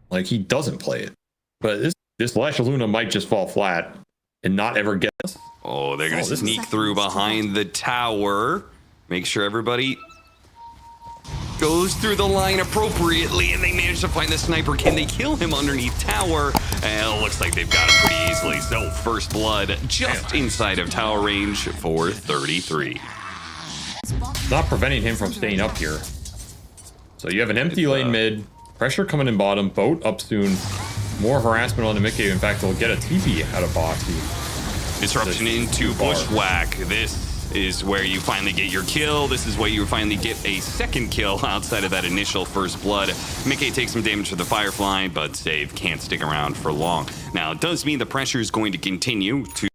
Like, he doesn't play it. But this Lash Luna might just fall flat and not ever get us. Oh, they're going to sneak through behind the tower. Make sure everybody goes through the line appropriately, and they manage to find the sniper. Can they kill him underneath tower? And it looks like they've got it pretty easily. So first blood just inside of tower range for 33. Not preventing him from staying up here. So you have an empty lane mid, pressure coming in bottom, boat up soon. More harassment on the mid cave. In fact, they'll get a TP out of Boxy. Disruption into Bushwhack. This is where you finally get your kill. This is where you finally get a second kill outside of that initial first blood. Mickey takes some damage to the Firefly, but Save can't stick around for long. Now, it does mean the pressure is going to continue to...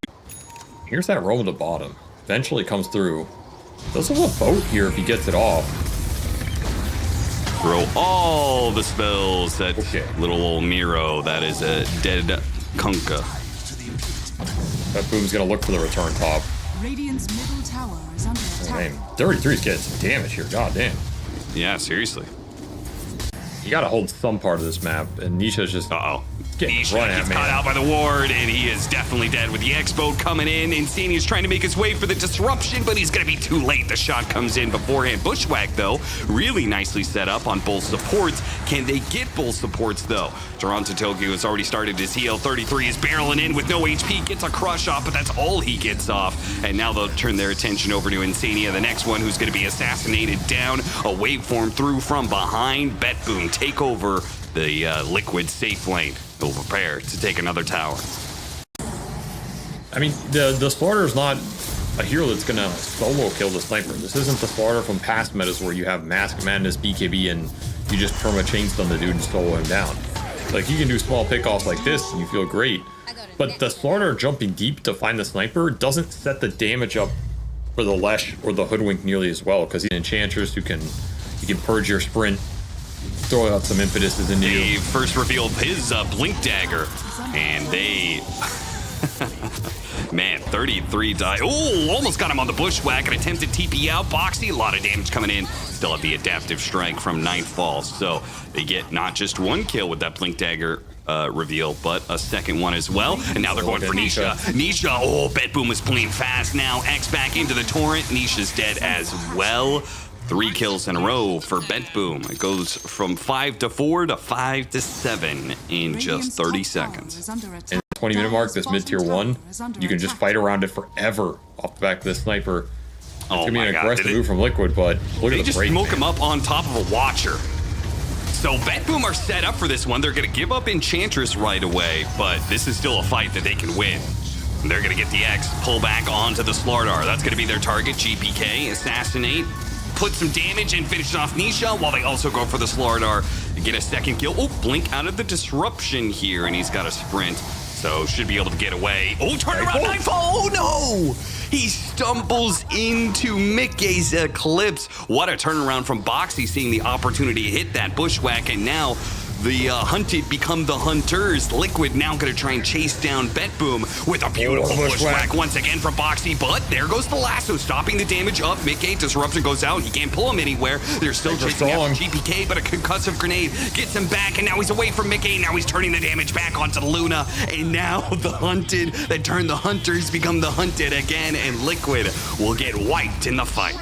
Here's that roll to the bottom. Eventually comes through. Does have a boat here if he gets it off. Throw all the spells at little old Miro. That is a dead Kunkka. BETBOOM's gonna look for the return top. Radiant's middle tower is under attack. 33's getting some damage here. God damn. Yeah, seriously. You gotta hold some part of this map, and Nisha's just getting run at, gets man. caught out by the ward, and he is definitely dead with the X-boat coming in. Insani is trying to make his way for the disruption, but he's gonna be too late. The shot comes in beforehand. Bushwhack, though, really nicely set up on both supports. Can they get both supports, though? Toronto Tokyo has already started his heal. 33 is barreling in with no HP, gets a crush off, but that's all he gets off. And now they'll turn their attention over to Insania, the next one who's gonna be assassinated down. A waveform through from behind. BETBOOM take over the liquid safe lane. They'll prepare to take another tower. I mean, the Slaughter is not a hero that's gonna solo kill the sniper. This isn't the Slaughter from past metas where you have Mask Madness, BKB, and you just perma chainstun the dude and solo him down. Like, you can do small pickoffs like this and you feel great. But the Slaughter jumping deep to find the sniper doesn't set the damage up for the Lesh or the Hoodwink nearly as well, because he's an Enchantress who can purge your sprint, throw out some impetuses into you. He first revealed his Blink Dagger, and they... Man, 33 die. Oh, almost got him on the Bushwhack. An attempted TP out. Boxy, a lot of damage coming in. Still have the adaptive strike from Nightfall. So they get not just one kill with that Blink Dagger reveal, but a second one as well. And now they're going for Nisha. Nisha, oh, BETBOOM is playing fast now. X back into the torrent. Nisha's dead as well. 3 kills in a row for BETBOOM. It goes from 5 to 4 to 5 to 7 in just 30 seconds. In the 20-minute mark, this mid-tier 1, you can just fight around it forever off the back of this sniper. It's gonna be an aggressive move from Liquid, but look at the break. They just smoke him up on top of a Watcher. So BETBOOM are set up for this one. They're gonna give up Enchantress right away, but this is still a fight that they can win. They're gonna get the X, pull back onto the Slardar. That's gonna be their target. GPK, assassinate, put some damage and finish off Nisha while they also go for the Slardar to get a second kill. Oh, Blink out of the disruption here, and he's got a sprint, so should be able to get away. Oh, turn around, Nightfall! Oh no! He stumbles into Mickey's Eclipse. What a turnaround from Boxy, seeing the opportunity to hit that Bushwhack, and now the hunted become the hunters. Liquid now going to try and chase down BETBOOM with a beautiful Bushwhack once again from Boxy, but there goes the lasso, stopping the damage of Mickey. Disruption goes out. He can't pull him anywhere. They're still chasing after GPK, but a concussive grenade gets him back, and now he's away from Mickey. Now he's turning the damage back onto Luna, and now the hunted that turned the hunters become the hunted again, and Liquid will get wiped in the fight.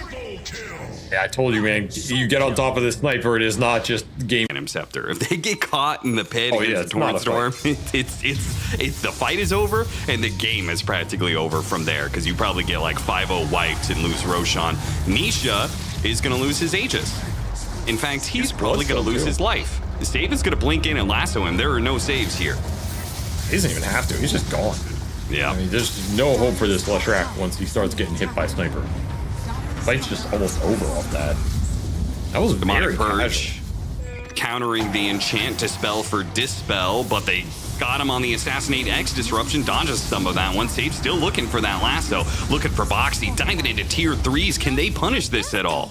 Yeah, I told you, man. You get on top of this sniper, it is not just game. Scepter. If they get caught in the pit, it's the Torrent Storm, it's the fight is over and the game is practically over from there, because you probably get like 5-0 wiped and lose Roshan. Nisha is going to lose his Aegis. In fact, he's probably going to lose his life. The save is going to blink in and lasso him. There are no saves here. He doesn't even have to. He's just gone. Yeah. I mean, there's no hope for this Leshrac once he starts getting hit by Sniper. The fight's just almost over off that. That was very Purge. Countering the enchant dispel for dispel, but they got him on the assassinate X. Disruption dodges some of that one. Sage still looking for that lasso, looking for Boxy, diving into tier 3s. Can they punish this at all?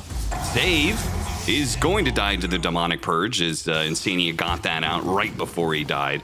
Save is going to die to the demonic purge, as Insania got that out right before he died.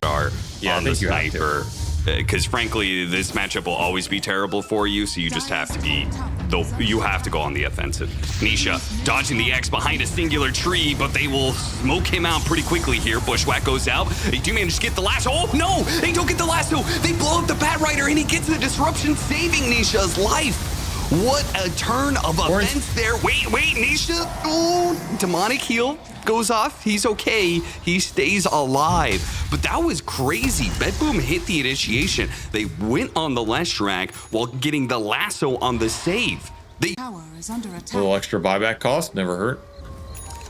Yeah, on the sniper, because frankly this matchup will always be terrible for you, so you just have to be though you have to go on the offensive. Nisha dodging the X behind a singular tree, but they will smoke him out pretty quickly here. Bushwhack goes out. They do manage to get the lasso. Oh, no! They don't get the lasso. They blow up the Bat Rider, and he gets the disruption, saving Nisha's life. What a turn of events there. Wait, Nisha. Oh, demonic heal goes off. He's okay. He stays alive. But that was crazy. BETBOOM hit the initiation. They went on the Leshrac while getting the lasso on the save. Tower is under attack. A little extra buyback cost, never hurt.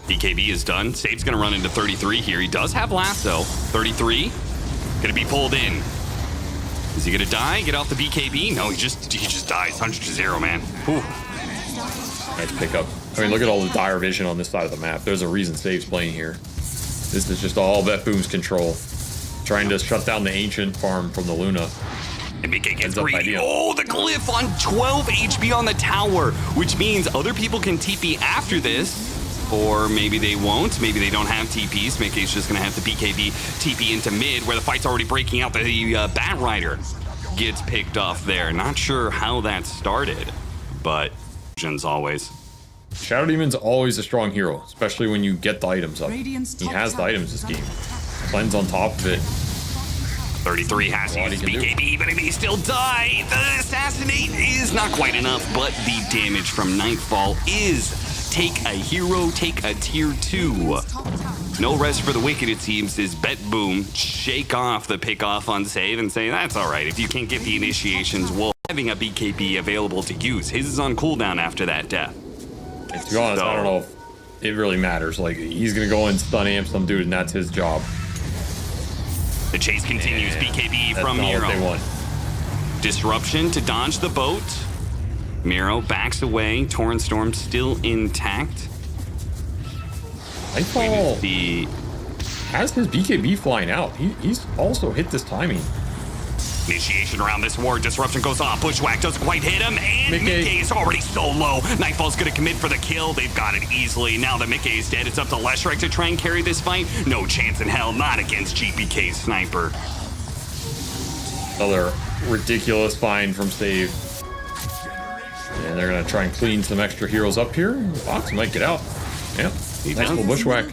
BKB is done. Save's gonna run into 33 here. He does have lasso. 33, gonna be pulled in. Is he gonna die? Get off the BKB? No, he just dies. 100 to 0, man. Whew. Nice pickup. I mean, look at all the dire vision on this side of the map. There's a reason Save's playing here. This is just all BETBOOM's control. Trying to shut down the ancient farm from the Luna. And BK gets greedy. Oh, the glyph on 12 HP on the tower, which means other people can TP after this. Or maybe they won't. Maybe they don't have TPs. Mickey's just going to have the BKB TP into mid, where the fight's already breaking out. The Bat Rider gets picked off there. Not sure how that started, but always. Shadow Demon's always a strong hero, especially when you get the items up. Radiant's He top has the tower items is this under game. attack. Cleanse on top of it. 33 has to use BKB, but he may still die. The assassinate is not quite enough, but the damage from Nightfall is take a hero, take a tier 2. No rest for the wicked, it seems, as BETBOOM shake off the pick off on save and say, that's all right. If you can't get the initiations, well, having a BKB available to use. His is on cooldown after that death. And to be honest, I don't know if it really matters. Like, he's going to go and stun amp some dude, and that's his job. The chase continues. BKB That's from not Miro. what they want. Disruption to dodge the boat. Miro backs away. Torrent Storm still intact. Nightfall has his BKB flying out. He's also hit this timing. Initiation around this ward. Disruption goes off. Bushwhack doesn't quite hit him. And Mickey is already so low. Nightfall's going to commit for the kill. They've got it easily. Now that Mickey is dead, it's up to Leshrac to try and carry this fight. No chance in hell. Not against GPK's sniper. Another ridiculous find from Save. And they're going to try and clean some extra heroes up here. Fox might get out. Yep. Nice little Bushwhack.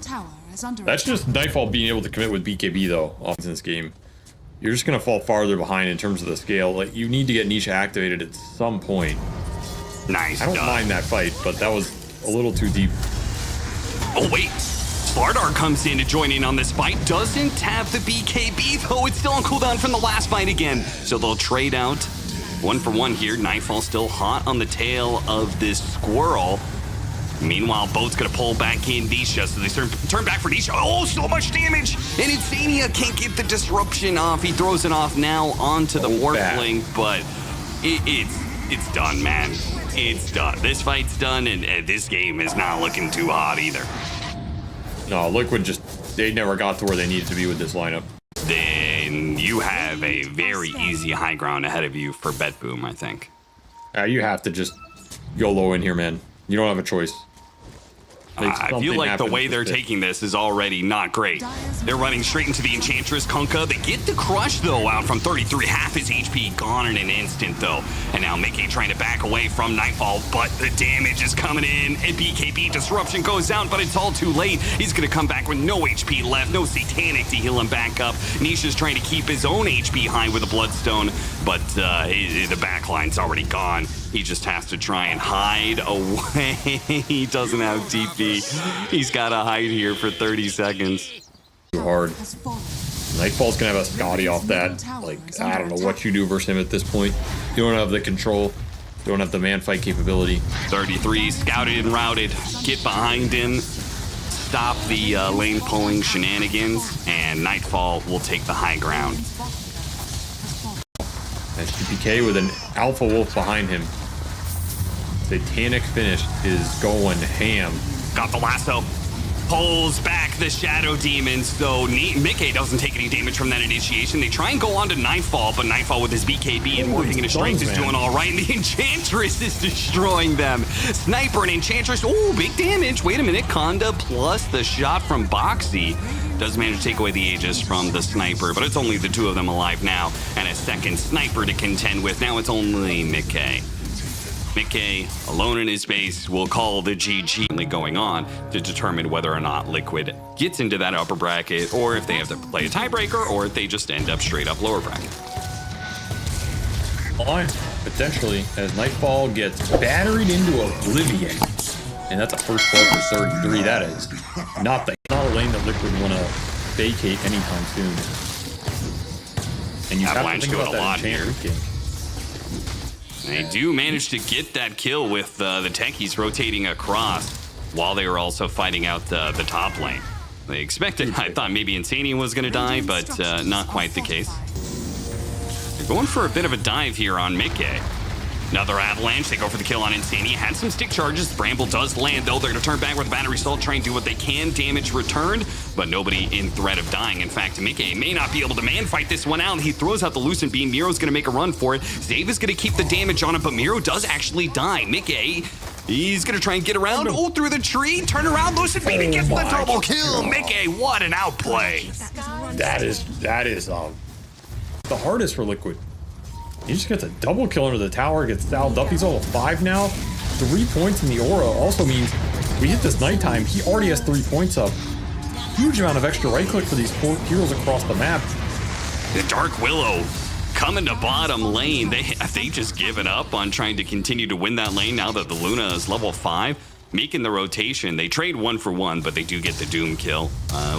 That's just Nightfall being able to commit with BKB, though, in this game. You're just going to fall farther behind in terms of the scale. Like, you need to get Nisha activated at some point. Nice. I don't mind that fight, but that was a little too deep. Oh, wait. Slardar comes in to join in on this fight. Doesn't have the BKB, though. It's still on cooldown from the last fight again. So they'll trade out 1 for 1 here. Nightfall still hot on the tail of this squirrel. Meanwhile, Boat's going to pull back in Nisha, so they turn back for Nisha. Oh, so much damage! And Insania can't get the disruption off. He throws it off now onto the Warpling, but it's done, man. It's done. This fight's done, and this game is not looking too hot either. No, Liquid they never got to where they needed to be with this lineup. Then you have a very easy high ground ahead of you for BETBOOM, I think. You have to just go low in here, man. You don't have a choice. I feel like the way they're taking this is already not great. They're running straight into the Enchantress Kunkka. They get the crush, though, out from 33. Half his HP gone in an instant, though. And now Mickey trying to back away from Nightfall, but the damage is coming in. And BKB disruption goes out, but it's all too late. He's going to come back with no HP left, no Satanic to heal him back up. Nisha's trying to keep his own HP high with a Bloodstone, but the backline's already gone. He just has to try and hide away. He doesn't have TP. He's got to hide here for 30 seconds. Too hard. Nightfall's gonna have a Scotty off that. Like, I don't know what you do versus him at this point. You don't have the control. You don't have the man fight capability. 33 scouted and routed. Get behind him. Stop the lane pulling shenanigans, and Nightfall will take the high ground. And GPK with an Alpha Wolf behind him. Satanic finish is going ham. Got the lasso. Pulls back the Shadow Demons, though Mickey doesn't take any damage from that initiation. They try and go on to Nightfall, but Nightfall with his BKB and working in his strength is doing all right, and the Enchantress is destroying them. Sniper and Enchantress, oh, big damage. Wait a minute, Conda plus the shot from Boxy does manage to take away the Aegis from the Sniper, but it's only the two of them alive now, and a second Sniper to contend with. Now it's only Mickey. Mickey, alone in his base, will call the GG going on to determine whether or not Liquid gets into that upper bracket, or if they have to play a tiebreaker, or if they just end up straight up lower bracket. On potentially as Nightfall gets battered into oblivion, and that's a first blood for 33. That is not a lane that Liquid want to vacate anytime soon. And you have to think about that enchant king. They do manage to get that kill with the techies rotating across while they were also fighting out the top lane. They expected, I thought maybe Insania was going to die, but not quite the case. They're going for a bit of a dive here on Mickey. Another avalanche. They go for the kill on Insania. Had some stick charges. Bramble does land, though. They're going to turn back with a battery assault, try and do what they can. Damage returned, but nobody in threat of dying. In fact, Mickey may not be able to man fight this one out. He throws out the Lucent Beam. Miro's going to make a run for it. Zave is going to keep the damage on him, but Miro does actually die. Mickey, he's going to try and get around. Oh, through the tree. Turn around. Lucent Beam. He gets the double kill. Mickey, what an outplay. That is the hardest for Liquid. He just gets a double kill under the tower, gets fouled up. He's level 5 now. 3 points in the aura also means we hit this nighttime. He already has 3 points up. Huge amount of extra right click for these heroes across the map. The Dark Willow coming to bottom lane. They just given up on trying to continue to win that lane now that the Luna is level 5. Making the rotation. They trade 1 for 1, but they do get the Doom kill,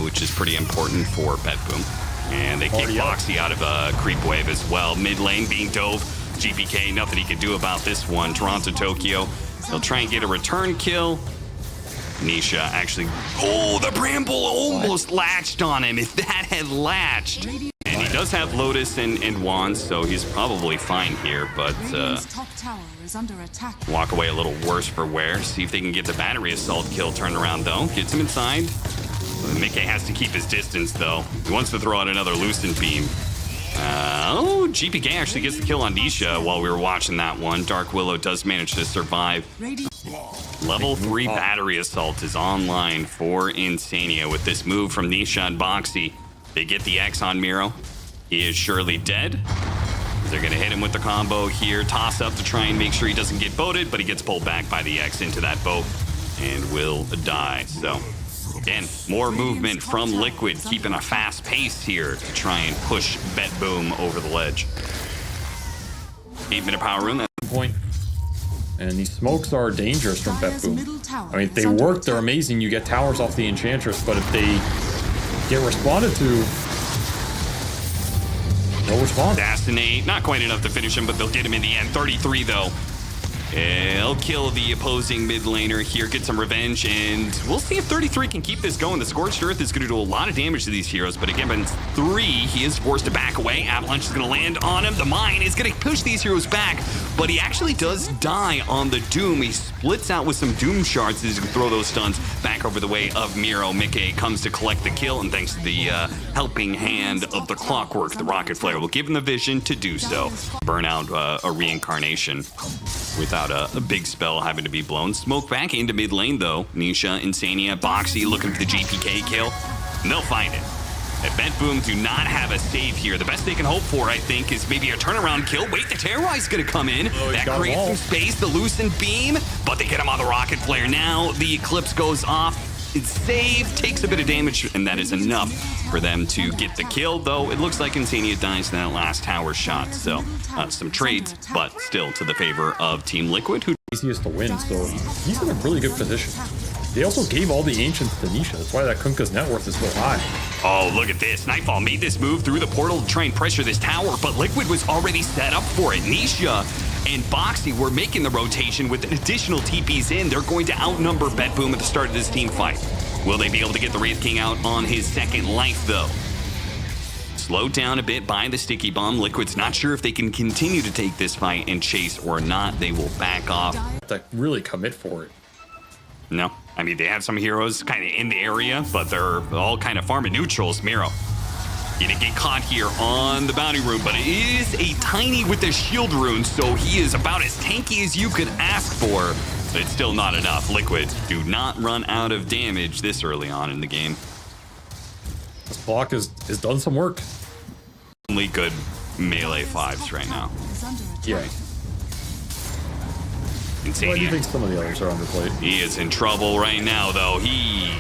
which is pretty important for BETBOOM. And they kick Boxy out of a creep wave as well. Mid lane being dove. GPK, nothing he can do about this one. Toronto, Tokyo. He'll try and get a return kill. Nisha actually... Oh, the Bramble almost latched on him. If that had latched. And he does have Lotus and Wands, so he's probably fine here. But walk away a little worse for wear. See if they can get the battery assault kill turned around, though. Gets him inside. Mickey has to keep his distance, though. He wants to throw out another Lucent Beam. GPK actually gets the kill on Nisha while we were watching that one. Dark Willow does manage to survive. Level 3 battery assault is online for Insania with this move from Nisha and Boxy. They get the X on Miro. He is surely dead. They're going to hit him with the combo here. Toss up to try and make sure he doesn't get boated, but he gets pulled back by the X into that boat and will die. So... again, more movement from Liquid, keeping a fast pace here to try and push BETBOOM over the ledge. 8-minute power rune. Point. And these smokes are dangerous from BETBOOM. I mean, if they work, they're amazing. You get towers off the Enchantress, but if they get responded to, no response. Assassinate, not quite enough to finish him, but they'll get him in the end. 33 though. He'll kill the opposing mid laner here, get some revenge, and we'll see if 33 can keep this going. The Scorched Earth is going to do a lot of damage to these heroes, but again, in 3, he is forced to back away. Avalanche is going to land on him. The Mine is going to push these heroes back, but he actually does die on the Doom. He splits out with some Doom shards as he can throw those stuns back over the way of Miro. Mickey comes to collect the kill, and thanks to the helping hand of the Clockwork, the Rocket Flare will give him the vision to do so. Burn out a reincarnation without a big spell having to be blown. Smoke back into mid lane, though. Nisha, Insania, Boxy looking for the GPK kill. And they'll find it. At BETBOOM do not have a save here. The best they can hope for, I think, is maybe a turnaround kill. Wait, the Terrorize going to come in. That creates some space. The Lucent Beam, but they get him on the Rocket Flare now. The Eclipse goes off. It's saved, takes a bit of damage, and that is enough for them to get the kill, though it looks like Insania dies in that last tower shot. So some trades, but still to the favor of Team Liquid, who easiest to win, so he's in a really good position. They also gave all the Ancients to Nisha. That's why that Kunkka's net worth is so high. Oh, look at this. Nightfall made this move through the portal to try and pressure this tower, but Liquid was already set up for it. Nisha and Boxy were making the rotation with additional TPs in. They're going to outnumber BETBOOM at the start of this team fight. Will they be able to get the Wraith King out on his second life, though? Slowed down a bit by the Sticky Bomb. Liquid's not sure if they can continue to take this fight and chase or not. They will back off. To really commit for it. No. I mean, they have some heroes kind of in the area, but they're all kind of farming neutrals. Miro gonna get caught here on the bounty rune, but it is a tiny with the shield rune, so he is about as tanky as you could ask for. But it's still not enough. Liquid do not run out of damage this early on in the game. This block has done some work. Only good melee 5s right now. Yeah. Well, do you think some of the others are underplayed? He is in trouble right now, though. He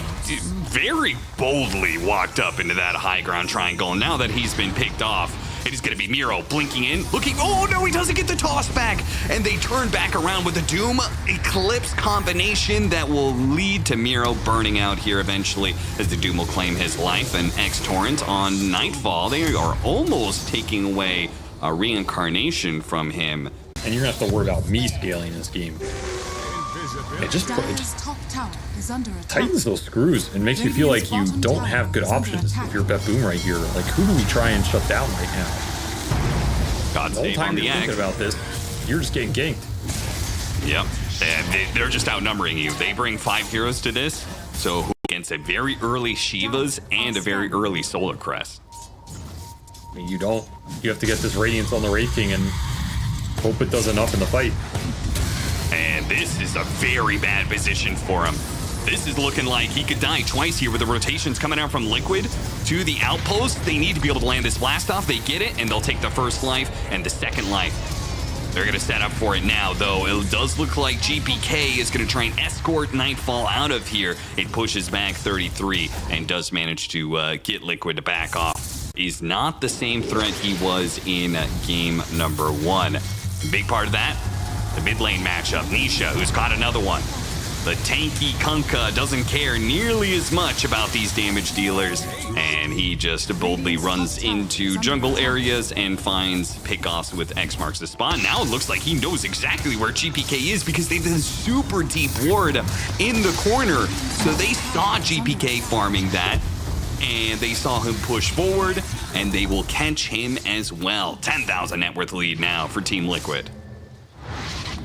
very boldly walked up into that high ground triangle. And now that he's been picked off, it is going to be Miro blinking in, looking. Oh, no, he doesn't get the toss back. And they turn back around with the Doom Eclipse combination that will lead to Miro burning out here eventually as the Doom will claim his life. And X-Torrent on Nightfall, they are almost taking away a reincarnation from him. And you're going to have to worry about me scaling this game. It just Dire's top tower is under attack. tightens those screws and makes you feel like you don't have good options if you're BETBOOM right here. Like, who do we try and shut down right now? God The whole save on time the you're thinking X. about this, you're just getting ganked. Yep. And they're just outnumbering you. They bring 5 heroes to this, so against a very early Shivas and a very early Solar Crest. I mean, you don't. You have to get this Radiance on the Wraith King and hope it does enough in the fight. And this is a very bad position for him. This is looking like he could die twice here with the rotations coming out from Liquid to the outpost. They need to be able to land this blast off. They get it, and they'll take the first life and the second life. They're going to set up for it now, though. It does look like GPK is going to try and escort Nightfall out of here. It pushes back 33 and does manage to get Liquid to back off. He's not the same threat he was in game number 1. Big part of that, the mid lane matchup. Nisha, who's got another one. The tanky Kunkka doesn't care nearly as much about these damage dealers, and he just boldly runs into jungle areas and finds pickoffs with X marks the spot. Now it looks like he knows exactly where GPK is because they've been super deep ward in the corner. So they saw GPK farming that, and they saw him push forward, and they will catch him as well. 10,000 net worth lead now for Team Liquid.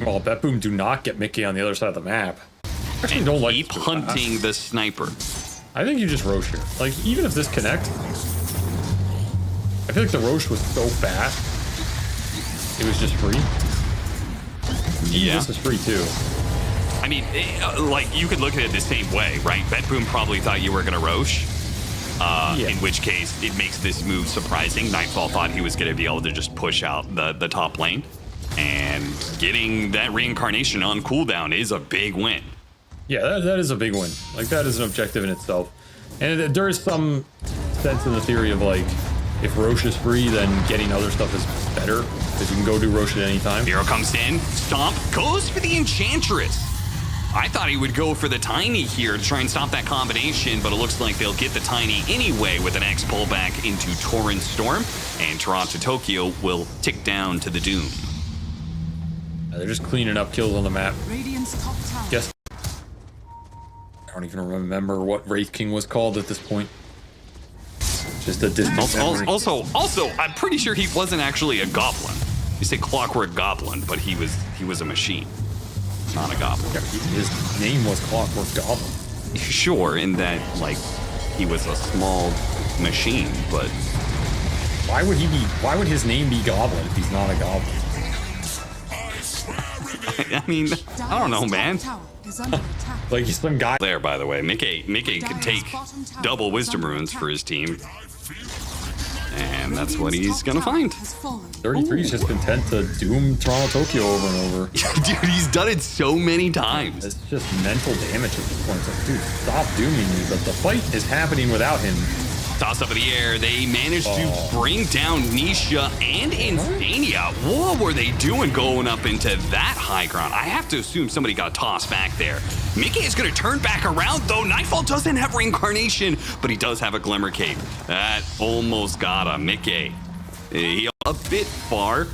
Well, BETBOOM do not get Mickey on the other side of the map. I actually And don't like keep hunting the sniper. I think you just Roche here. Like, even if this connect, I feel like the Roche was so fast, it was just free. Yeah. This is free too. I mean, like, you could look at it the same way, right? BETBOOM probably thought you were going to Roche. In which case, it makes this move surprising. Nightfall thought he was going to be able to just push out the top lane. And getting that reincarnation on cooldown is a big win. Yeah, that is a big win. Like, that is an objective in itself. And there is some sense in the theory of, like, if Roche is free, then getting other stuff is better, because you can go do Roche at any time. Hero comes in, Stomp, goes for the Enchantress. I thought he would go for the Tiny here to try and stop that combination, but it looks like they'll get the Tiny anyway with an X pullback into Torrent Storm, and Toronto Tokyo will tick down to the Doom. They're just cleaning up kills on the map. Radiant's top tower. Guess I don't even remember what Wraith King was called at this point. Just a distant memory. Also, I'm pretty sure he wasn't actually a goblin. You say Clockwork Goblin, but he was a machine, not a goblin. Yeah, his name was Clockwork Goblin. Sure, in that, like, he was a small machine, but Why would his name be Goblin if he's not a goblin? I mean, I don't know, man. Like, he's some guy. There, by the way, Mickey could take double Wisdom Runes for his team, and that's what he's gonna find. 33 is just content to doom Toronto Tokyo over and over. Dude, he's done it so many times. It's just mental damage at this point. It's like, dude, stop dooming me. But the fight is happening without him. Toss up in the air. They managed to bring down Nisha and Insania. What were they doing going up into that high ground? I have to assume somebody got tossed back there. Mickey is going to turn back around, though. Nightfall doesn't have reincarnation, but he does have a Glimmer Cape. That almost got him. Mickey, he a bit far.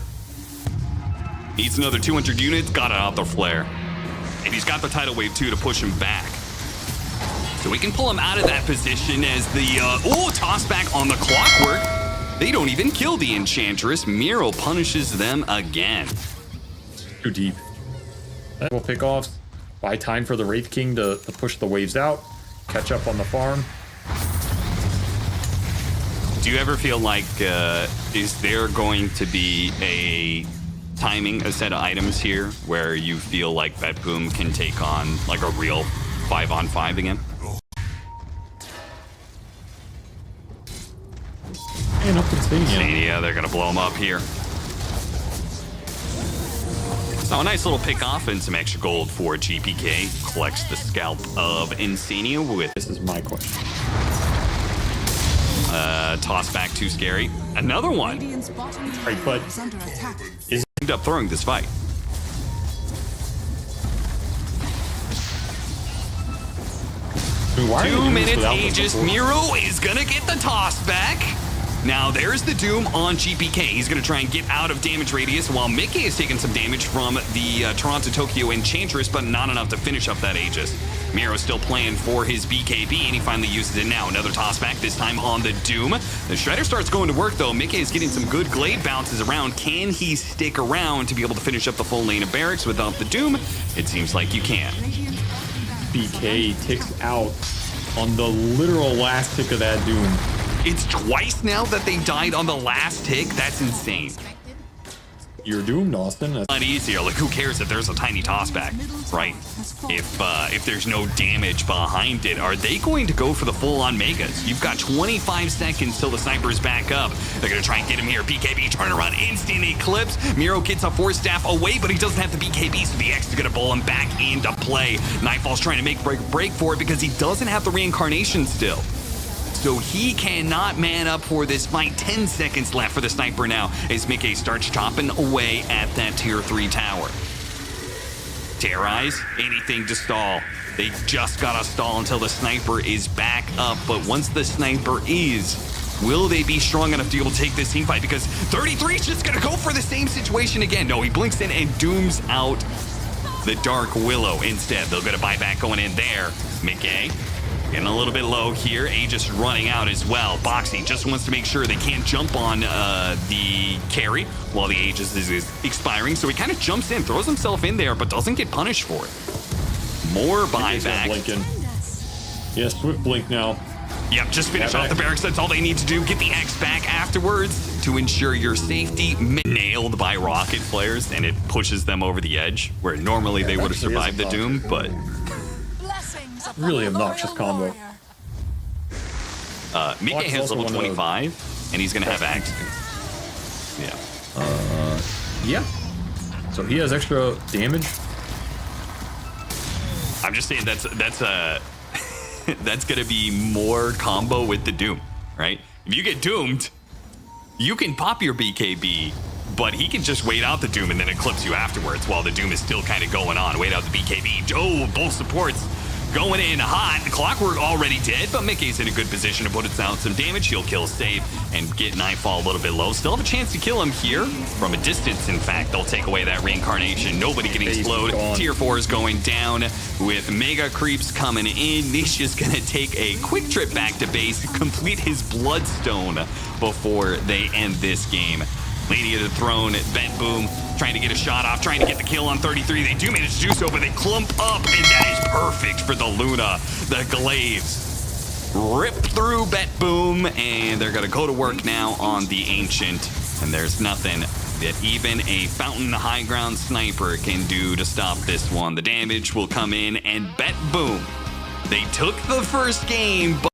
Needs another 200 units. Got it out the flare. And he's got the tidal wave, too, to push him back. So we can pull him out of that position as the, toss back on the Clockwork. They don't even kill the Enchantress. Miro punishes them again. Too deep. We'll pick off. Buy time for the Wraith King to push the waves out. Catch up on the farm. Do you ever feel like, is there going to be a set of items here where you feel like BETBOOM can take on, like, a real 5-on-5 again? And up to Insania. Yeah, they're gonna blow him up here. So a nice little pick off and some extra gold for GPK. Collects the scalp of Insania with This is my question. toss back too scary. Another one. Radiant's bottom tower Right, but is under attack. Ended up throwing this fight. Why are you 2 doing this minutes without the Aegis. support? Miro is gonna get the toss back. Now there's the Doom on GPK. He's gonna try and get out of damage radius while Mickey is taking some damage from the Toronto Tokyo Enchantress, but not enough to finish up that Aegis. Miro's still playing for his BKB, and he finally uses it now. Another toss back, this time on the Doom. The Shredder starts going to work, though. Mickey is getting some good Glade bounces around. Can he stick around to be able to finish up the full lane of barracks without the Doom? It seems like you can. Radiant's bottom barracks BK ticks out on the literal last tick of that Doom. It's twice now that they died on the last tick. That's insane. You're doomed, Austin. That's Not easier. Like, who cares if there's a tiny toss back, right? If there's no damage behind it, are they going to go for the full-on megas? You've got 25 seconds till the sniper's back up. They're going to try and get him here. BKB turn around, instant eclipse. Miro gets a force staff away, but he doesn't have the BKB, so the X is going to pull him back into play. Nightfall's trying to make break for it because he doesn't have the reincarnation still. So he cannot man up for this fight. 10 seconds left for the sniper now as Mickey starts chopping away at that tier 3 tower. Terrorize, anything to stall. They just gotta stall until the sniper is back up. But once the sniper is, will they be strong enough to be able to take this team fight? Because 33 is just gonna go for the same situation again. No, he blinks in and dooms out the Dark Willow instead. They'll get a buyback going in there. Mickey getting a little bit low here. Aegis running out as well. Boxy just wants to make sure they can't jump on the carry while the Aegis is expiring. So he kind of jumps in, throws himself in there, but doesn't get punished for it. More buyback. blinking. Yeah, swift blink now. Yep, just finish off the barracks. That's all they need to do. Get the X back afterwards to ensure your safety. Nailed by rocket flares, and it pushes them over the edge where normally they would have survived the Doom, but Really obnoxious combo. Mickey has level 25, and he's going to have Axe. Yeah. Yeah. So he has extra damage. I'm just saying that's that's going to be more combo with the Doom, right? If you get doomed, you can pop your BKB, but he can just wait out the Doom and then eclipse you afterwards while the Doom is still kind of going on. Wait out the BKB. Oh, both supports going in hot. Clockwork already dead, but Mickey's in a good position to put it down some damage. He'll kill safe and get Nightfall a little bit low. Still have a chance to kill him here from a distance. In fact, they'll take away that reincarnation. Nobody getting slowed. Tier 4 is going down with Mega Creeps coming in. Nisha's going to take a quick trip back to base, complete his Bloodstone before they end this game. Lady of the Throne, BETBOOM, trying to get a shot off, trying to get the kill on 33. They do manage to do so, but they clump up, and that is perfect for the Luna. The Glaives rip through BETBOOM, and they're going to go to work now on the Ancient. And there's nothing that even a Fountain High Ground sniper can do to stop this one. The damage will come in, and BETBOOM, they took the first game, but